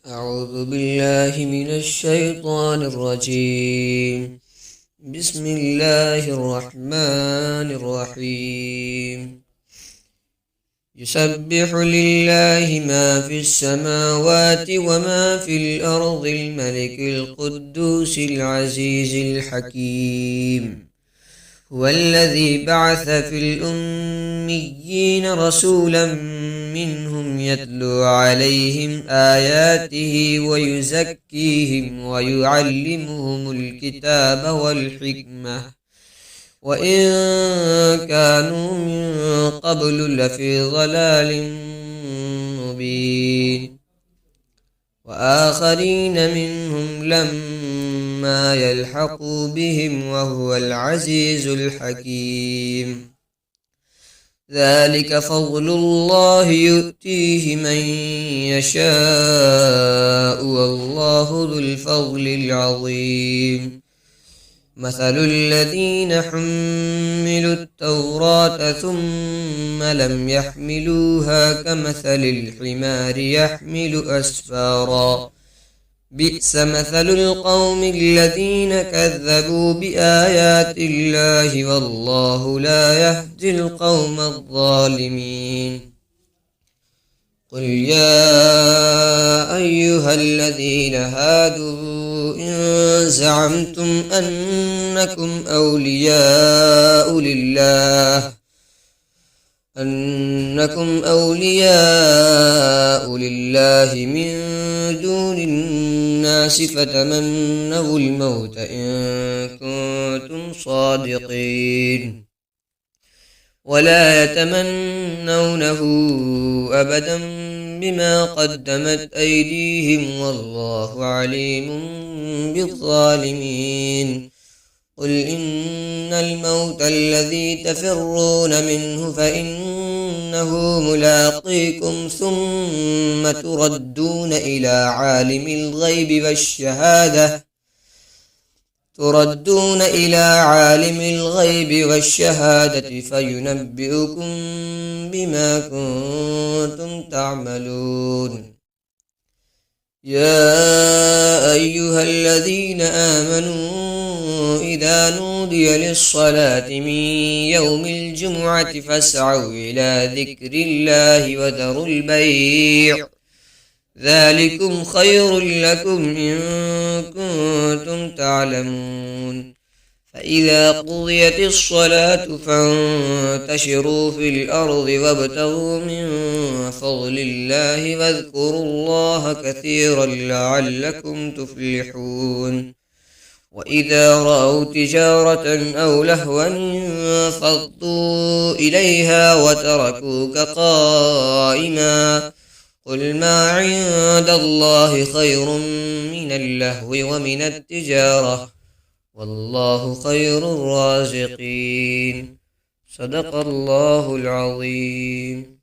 أعوذ بالله من الشيطان الرجيم. بسم الله الرحمن الرحيم. يسبح لله ما في السماوات وما في الأرض الملك القدوس العزيز الحكيم. هو الذي بعث في الأميين رسولا منهم يتلو عليهم آياته ويزكيهم ويعلمهم الكتاب والحكمة وإن كانوا من قبل لفي ضلال مبين. وآخرين منهم لما يلحقوا بهم وهو العزيز الحكيم. ذلك فضل الله يؤتيه من يشاء والله ذو الفضل العظيم. مثل الذين حملوا التوراة ثم لم يحملوها كمثل الحمار يحمل أسفارا بئس مثل القوم الذين كذبوا بآيات الله والله لا يهدي القوم الظالمين. قل يا أيها الذين هادوا إن زعمتم أنكم أولياء لله من دون الناس فتمنوا الموت إن كنتم صادقين ولا يتمنونه أبدا بما قدمت أيديهم والله عليم بالظالمين. قل إن الموت الذي تفرون منه فإنه ملاقيكم ثم تردون إلى عالم الغيب والشهادة فينبئكم بما كنتم تعملون. يا أيها الذين آمنوا إذا نودي للصلاة من يوم الجمعة فاسعوا إلى ذكر الله وذروا البيع ذلكم خير لكم إن كنتم تعلمون. فإذا قضيت الصلاة فانتشروا في الأرض وابتغوا من فضل الله واذكروا الله كثيرا لعلكم تفلحون. وإذا رأوا تجارة أو لهوا انفضوا إليها وتركوك قائما قل ما عند الله خير من اللهو ومن التجارة والله خير الرازقين. صدق الله العظيم.